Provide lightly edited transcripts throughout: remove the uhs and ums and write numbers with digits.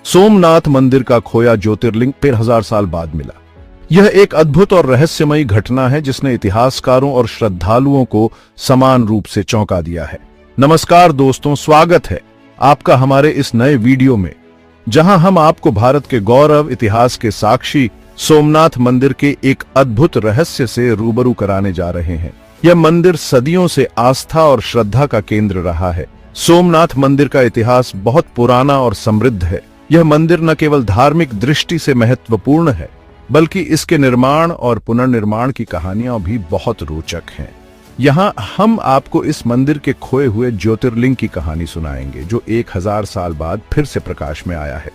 सोमनाथ मंदिर का खोया ज्योतिर्लिंग 13,000 साल बाद मिला। यह एक अद्भुत और रहस्यमयी घटना है जिसने इतिहासकारों और श्रद्धालुओं को समान रूप से चौंका दिया है। नमस्कार दोस्तों, स्वागत है आपका हमारे इस नए वीडियो में, जहां हम आपको भारत के गौरव इतिहास के साक्षी सोमनाथ मंदिर के एक अद्भुत रहस्य से रूबरू कराने जा रहे हैं। यह मंदिर सदियों से आस्था और श्रद्धा का केंद्र रहा है। सोमनाथ मंदिर का इतिहास बहुत पुराना और समृद्ध है। यह मंदिर न केवल धार्मिक दृष्टि से महत्वपूर्ण है, बल्कि इसके निर्माण और पुनर्निर्माण की कहानियां भी बहुत रोचक हैं। यहाँ हम आपको इस मंदिर के खोए हुए ज्योतिर्लिंग की कहानी सुनाएंगे, जो 1000 साल बाद फिर से प्रकाश में आया है।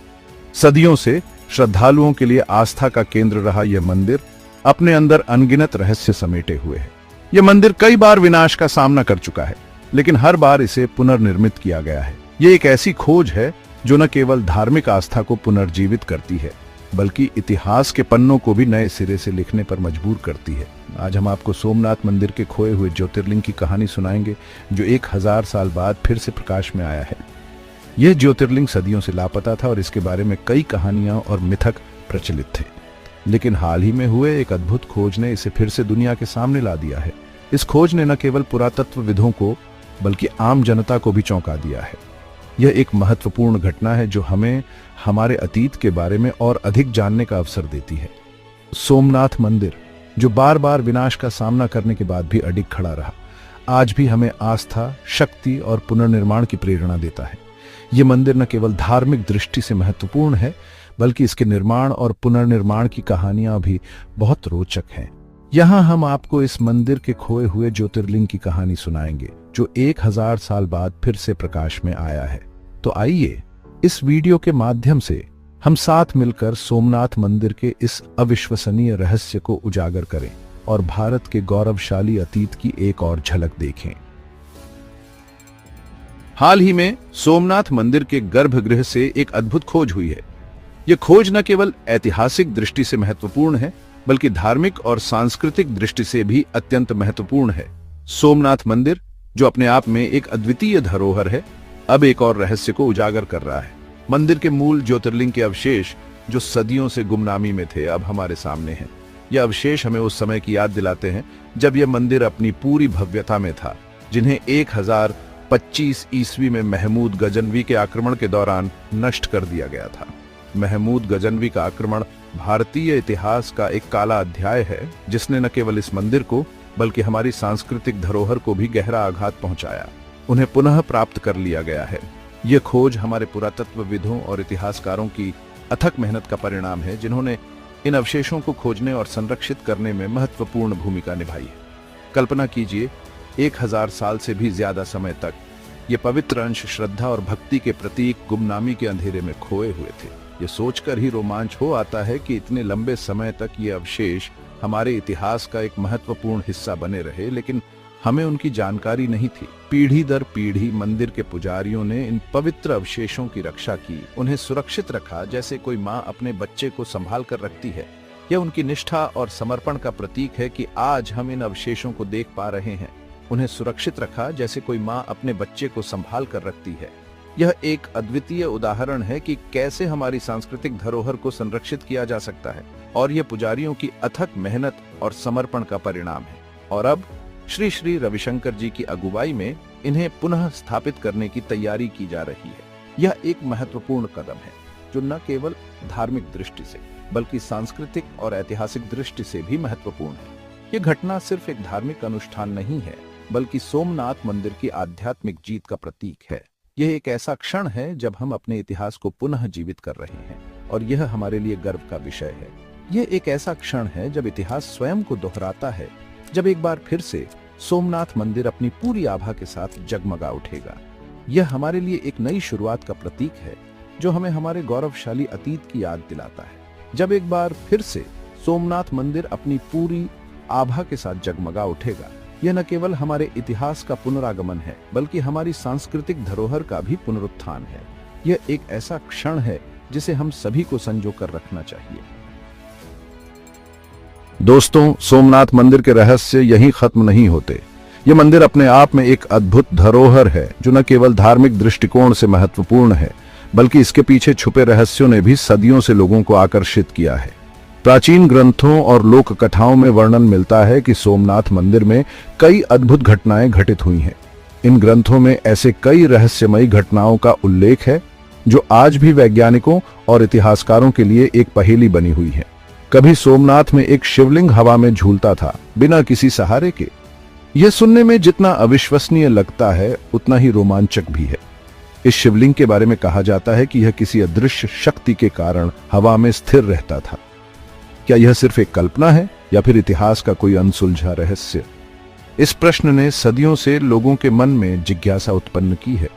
सदियों से श्रद्धालुओं के लिए आस्था का केंद्र रहा यह मंदिर अपने अंदर अनगिनत रहस्य समेटे हुए है। यह मंदिर कई बार विनाश का सामना कर चुका है, लेकिन हर बार इसे पुनर्निर्मित किया गया है। यह एक ऐसी खोज है जो न केवल धार्मिक आस्था को पुनर्जीवित करती है, बल्कि इतिहास के पन्नों को भी नए सिरे से लिखने पर मजबूर करती है। आज हम आपको सोमनाथ मंदिर के खोए हुए ज्योतिर्लिंग की कहानी सुनाएंगे, जो 1000 साल बाद फिर से प्रकाश में आया है। यह ज्योतिर्लिंग सदियों से लापता था और इसके बारे में कई कहानियां और मिथक प्रचलित थे, लेकिन हाल ही में हुए एक अद्भुत खोज ने इसे फिर से दुनिया के सामने ला दिया है। इस खोज ने न केवल पुरातत्वविदों को बल्कि आम जनता को भी चौंका दिया है। यह एक महत्वपूर्ण घटना है जो हमें हमारे अतीत के बारे में और अधिक जानने का अवसर देती है। सोमनाथ मंदिर, जो बार बार विनाश का सामना करने के बाद भी अडिग खड़ा रहा, आज भी हमें आस्था, शक्ति और पुनर्निर्माण की प्रेरणा देता है। यह मंदिर न केवल धार्मिक दृष्टि से महत्वपूर्ण है, बल्कि इसके निर्माण और पुनर्निर्माण की कहानियां भी बहुत रोचक हैं। यहाँ हम आपको इस मंदिर के खोए हुए ज्योतिर्लिंग की कहानी सुनाएंगे, जो 1000 साल बाद फिर से प्रकाश में आया है। तो आइए इस वीडियो के माध्यम से हम साथ मिलकर सोमनाथ मंदिर के इस अविश्वसनीय रहस्य को उजागर करें और भारत के गौरवशाली अतीत की एक और झलक देखें। हाल ही में सोमनाथ मंदिर के गर्भगृह से एक अद्भुत खोज हुई है। यह खोज न केवल ऐतिहासिक दृष्टि से महत्वपूर्ण है, बल्कि धार्मिक और सांस्कृतिक दृष्टि से भी अत्यंत महत्वपूर्ण है। सोमनाथ मंदिर, जो अपने आप में एक अद्वितीय धरोहर है, अब एक और रहस्य को उजागर कर रहा है। मंदिर के मूल ज्योतिर्लिंग के अवशेष, जो सदियों से गुमनामी में थे, अब हमारे सामने हैं। यह अवशेष हमें उस समय की याद दिलाते हैं जब यह मंदिर अपनी पूरी भव्यता में था, जिन्हें 1025 ईस्वी में महमूद गजनवी के आक्रमण के दौरान नष्ट कर दिया गया था। महमूद गजनवी का आक्रमण भारतीय इतिहास का एक काला अध्याय है, जिसने न केवल इस मंदिर को बल्कि हमारी सांस्कृतिक धरोहर को भी गहरा आघात पहुंचाया। उन्हें पुनः प्राप्त कर लिया गया है। यह खोज हमारे पुरातत्वविदों और इतिहासकारों की अथक मेहनत का परिणाम है, जिन्होंने इन अवशेषों को खोजने और संरक्षित करने में महत्वपूर्ण भूमिका निभाई है। कल्पना कीजिए, 1000 साल से भी ज्यादा समय तक ये पवित्र अंश श्रद्धा और भक्ति के प्रतीक गुमनामी के अंधेरे में खोए हुए थे। ये सोचकर ही रोमांच हो आता है कि इतने लंबे समय तक ये अवशेष हमारे इतिहास का एक महत्वपूर्ण हिस्सा बने रहे, लेकिन हमें उनकी जानकारी नहीं थी। पीढ़ी दर पीढ़ी मंदिर के पुजारियों ने इन पवित्र अवशेषों की रक्षा की, उन्हें सुरक्षित रखा जैसे कोई माँ अपने बच्चे को संभाल कर रखती है। यह उनकी निष्ठा और समर्पण का प्रतीक है कि आज हम इन अवशेषों को देख पा रहे हैं। उन्हें सुरक्षित रखा जैसे कोई माँ अपने बच्चे को संभाल कर रखती है। यह एक अद्वितीय उदाहरण है कि कैसे हमारी सांस्कृतिक धरोहर को संरक्षित किया जा सकता है, और यह पुजारियों की अथक मेहनत और समर्पण का परिणाम है। और अब श्री श्री रविशंकर जी की अगुवाई में इन्हें पुनः स्थापित करने की तैयारी की जा रही है। यह एक महत्वपूर्ण कदम है, जो न केवल धार्मिक दृष्टि से बल्कि सांस्कृतिक और ऐतिहासिक दृष्टि से भी महत्वपूर्ण है। यह घटना सिर्फ एक धार्मिक अनुष्ठान नहीं है, बल्कि सोमनाथ मंदिर की आध्यात्मिक जीत का प्रतीक है। यह एक ऐसा क्षण है जब हम अपने इतिहास को पुनः जीवित कर रहे हैं, और यह हमारे लिए गर्व का विषय है। यह एक ऐसा क्षण है जब इतिहास स्वयं को दोहराता है, जब एक बार फिर से सोमनाथ मंदिर अपनी पूरी आभा के साथ जगमगा उठेगा। यह हमारे लिए एक नई शुरुआत का प्रतीक है, जो हमें हमारे गौरवशाली अतीत की याद दिलाता है। जब एक बार फिर से सोमनाथ मंदिर अपनी पूरी आभा के साथ जगमगा उठेगा, यह न केवल हमारे इतिहास का पुनरागमन है, बल्कि हमारी सांस्कृतिक धरोहर का भी पुनरुत्थान है। यह एक ऐसा क्षण है जिसे हम सभी को संजो कर रखना चाहिए। दोस्तों, सोमनाथ मंदिर के रहस्य यहीं खत्म नहीं होते। यह मंदिर अपने आप में एक अद्भुत धरोहर है, जो न केवल धार्मिक दृष्टिकोण से महत्वपूर्ण है, बल्कि इसके पीछे छुपे रहस्यों ने भी सदियों से लोगों को आकर्षित किया है। प्राचीन ग्रंथों और लोक कथाओं में वर्णन मिलता है कि सोमनाथ मंदिर में कई अद्भुत घटनाएं घटित हुई हैं। इन ग्रंथों में ऐसे कई रहस्यमयी घटनाओं का उल्लेख है जो आज भी वैज्ञानिकों और इतिहासकारों के लिए एक पहेली बनी हुई है। कभी सोमनाथ में एक शिवलिंग हवा में झूलता था बिना किसी सहारे के। यह सुनने में जितना अविश्वसनीय लगता है उतना ही रोमांचक भी है। इस शिवलिंग के बारे में कहा जाता है कि यह किसी अदृश्य शक्ति के कारण हवा में स्थिर रहता था। क्या यह सिर्फ एक कल्पना है या फिर इतिहास का कोई अनसुलझा रहस्य? इस प्रश्न ने सदियों से लोगों के मन में जिज्ञासा उत्पन्न की है।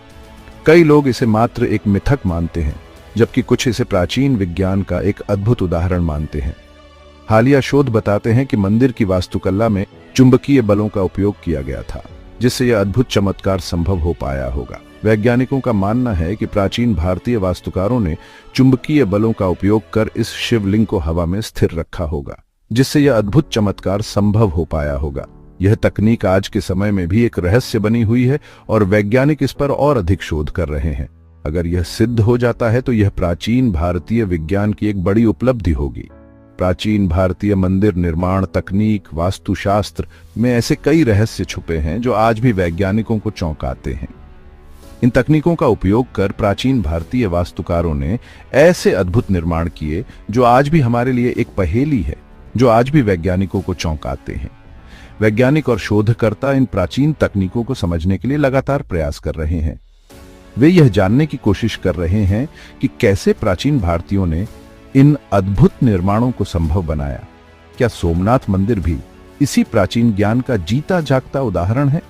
कई लोग इसे मात्र एक मिथक मानते हैं, जबकि कुछ इसे प्राचीन विज्ञान का एक अद्भुत उदाहरण मानते हैं। हालिया शोध बताते हैं कि मंदिर की वास्तुकला में चुंबकीय बलों का उपयोग किया गया था, जिससे यह अद्भुत चमत्कार संभव हो पाया होगा। वैज्ञानिकों का मानना है कि प्राचीन भारतीय वास्तुकारों ने चुंबकीय बलों का उपयोग कर इस शिवलिंग को हवा में स्थिर रखा होगा, जिससे यह अद्भुत चमत्कार संभव हो पाया होगा। यह तकनीक आज के समय में भी एक रहस्य बनी हुई है और वैज्ञानिक इस पर और अधिक शोध कर रहे हैं। अगर यह सिद्ध हो जाता है तो यह प्राचीन भारतीय विज्ञान की एक बड़ी उपलब्धि होगी। प्राचीन भारतीय मंदिर निर्माण तकनीक, वास्तुशास्त्र में ऐसे कई रहस्य छुपे हैं जो आज भी वैज्ञानिकों को चौंकाते हैं। इन तकनीकों का उपयोग कर प्राचीन भारतीय वास्तुकारों ने ऐसे अद्भुत निर्माण किए जो आज भी हमारे लिए एक पहेली है, जो आज भी वैज्ञानिकों को चौंकाते हैं। वैज्ञानिक और शोधकर्ता इन प्राचीन तकनीकों को समझने के लिए लगातार प्रयास कर रहे हैं। वे यह जानने की कोशिश कर रहे हैं कि कैसे प्राचीन भारतीयों ने इन अद्भुत निर्माणों को संभव बनाया। क्या सोमनाथ मंदिर भी इसी प्राचीन ज्ञान का जीता जागता उदाहरण है?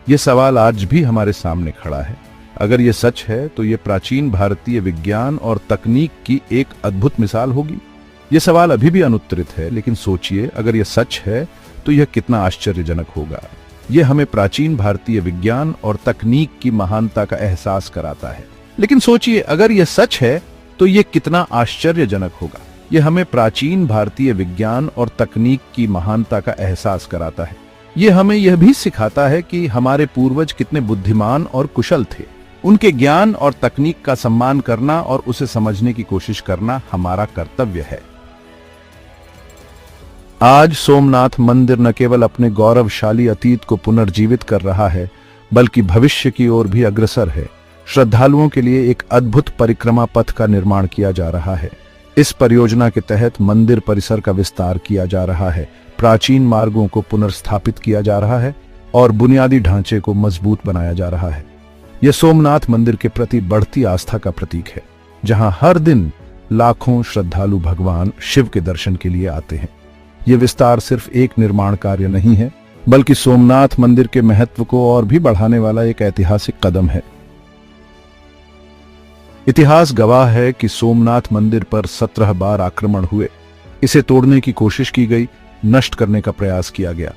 यह सवाल आज भी हमारे सामने खड़ा है। अगर यह सच है तो यह प्राचीन भारतीय विज्ञान और तकनीक की एक अद्भुत मिसाल होगी। यह सवाल अभी भी अनुत्तरित है, लेकिन सोचिए, अगर यह सच है तो यह कितना आश्चर्यजनक होगा। यह हमें प्राचीन भारतीय विज्ञान और तकनीक की महानता का एहसास कराता है। लेकिन सोचिए, अगर यह सच है तो यह कितना आश्चर्यजनक होगा। यह हमें प्राचीन भारतीय विज्ञान और तकनीक की महानता का एहसास कराता है। यह हमें यह भी सिखाता है कि हमारे पूर्वज कितने बुद्धिमान और कुशल थे। उनके ज्ञान और तकनीक का सम्मान करना और उसे समझने की कोशिश करना हमारा कर्तव्य है। आज सोमनाथ मंदिर न केवल अपने गौरवशाली अतीत को पुनर्जीवित कर रहा है, बल्कि भविष्य की ओर भी अग्रसर है। श्रद्धालुओं के लिए एक अद्भुत परिक्रमा पथ का निर्माण किया जा रहा है। इस परियोजना के तहत मंदिर परिसर का विस्तार किया जा रहा है, प्राचीन मार्गों को पुनर्स्थापित किया जा रहा है और बुनियादी ढांचे को मजबूत बनाया जा रहा है। यह सोमनाथ मंदिर के प्रति बढ़ती आस्था का प्रतीक है, जहां हर दिन लाखों श्रद्धालु भगवान शिव के दर्शन के लिए आते हैं। यह विस्तार सिर्फ एक निर्माण कार्य नहीं है, बल्कि सोमनाथ मंदिर के महत्व को और भी बढ़ाने वाला एक ऐतिहासिक कदम है। इतिहास गवाह है कि सोमनाथ मंदिर पर 17 बार आक्रमण हुए। इसे तोड़ने की कोशिश की गई, नष्ट करने का प्रयास किया गया।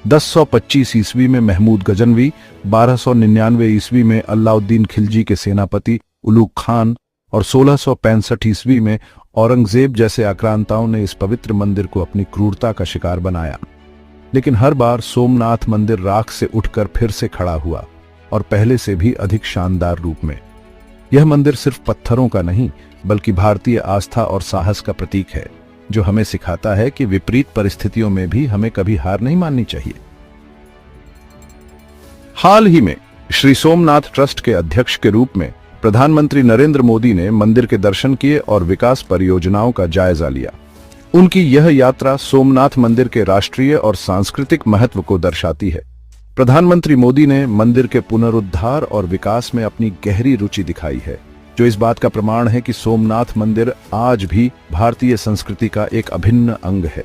1025 ईस्वी में महमूद गजनवी, 1299 ईस्वी में अलाउद्दीन खिलजी के सेनापति उलूग खान और 1665 ईस्वी में औरंगजेब जैसे आक्रांताओं ने इस पवित्र मंदिर को अपनी क्रूरता का शिकार बनाया। लेकिन हर बार सोमनाथ मंदिर राख से उठकर फिर से खड़ा हुआ, और पहले से भी अधिक शानदार रूप में। यह मंदिर सिर्फ पत्थरों का नहीं, बल्कि भारतीय आस्था और साहस का प्रतीक है, जो हमें सिखाता है कि विपरीत परिस्थितियों में भी हमें कभी हार नहीं माननी चाहिए। हाल ही में श्री सोमनाथ ट्रस्ट के अध्यक्ष के रूप में प्रधानमंत्री नरेंद्र मोदी ने मंदिर के दर्शन किए और विकास परियोजनाओं का जायजा लिया। उनकी यह यात्रा सोमनाथ मंदिर के राष्ट्रीय और सांस्कृतिक महत्व को दर्शाती है। प्रधानमंत्री मोदी ने मंदिर के पुनरुद्धार और विकास में अपनी गहरी रुचि दिखाई है, जो इस बात का प्रमाण है कि सोमनाथ मंदिर आज भी भारतीय संस्कृति का एक अभिन्न अंग है।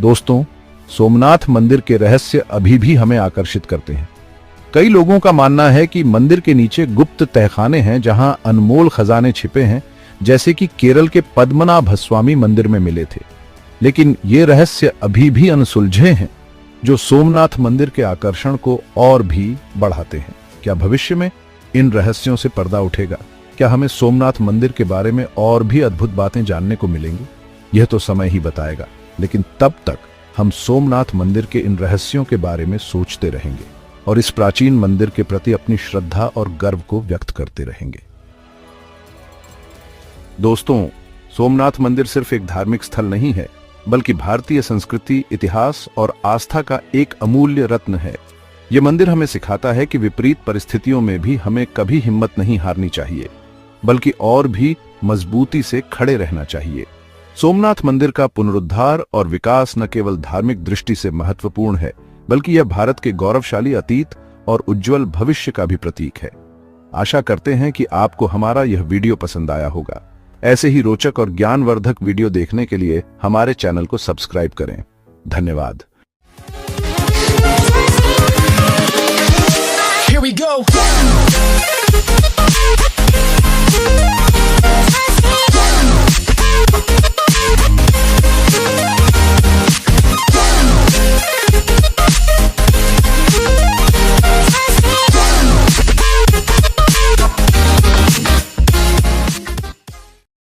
दोस्तों, सोमनाथ मंदिर के रहस्य अभी भी हमें आकर्षित करते हैं। कई लोगों का मानना है कि मंदिर के नीचे गुप्त तहखाने हैं, जहां अनमोल खजाने छिपे हैं, जैसे कि केरल के पद्मनाभस्वामी मंदिर में मिले थे। लेकिन ये रहस्य अभी भी अनसुलझे हैं, जो सोमनाथ मंदिर के आकर्षण को और भी बढ़ाते हैं। क्या भविष्य में इन रहस्यों से पर्दा उठेगा? क्या हमें सोमनाथ मंदिर के बारे में और भी अद्भुत बातें जानने को मिलेंगी? यह तो समय ही बताएगा। लेकिन तब तक हम सोमनाथ मंदिर के इन रहस्यों के बारे में सोचते रहेंगे। और इस प्राचीन मंदिर के प्रति अपनी श्रद्धा और गर्व को व्यक्त करते रहेंगे। दोस्तों, सोमनाथ मंदिर सिर्फ एक धार्मिक स्थल नहीं है, बल्कि भारतीय संस्कृति, इतिहास और आस्था का एक अमूल्य रत्न है। यह मंदिर हमें सिखाता है कि विपरीत परिस्थितियों में भी हमें कभी हिम्मत नहीं हारनी चाहिए, बल्कि और भी मजबूती से खड़े रहना चाहिए। सोमनाथ मंदिर का पुनरुद्धार और विकास न केवल धार्मिक दृष्टि से महत्वपूर्ण है, बल्कि यह भारत के गौरवशाली अतीत और उज्जवल भविष्य का भी प्रतीक है। आशा करते हैं कि आपको हमारा यह वीडियो पसंद आया होगा। ऐसे ही रोचक और ज्ञानवर्धक वीडियो देखने के लिए हमारे चैनल को सब्सक्राइब करें। धन्यवाद।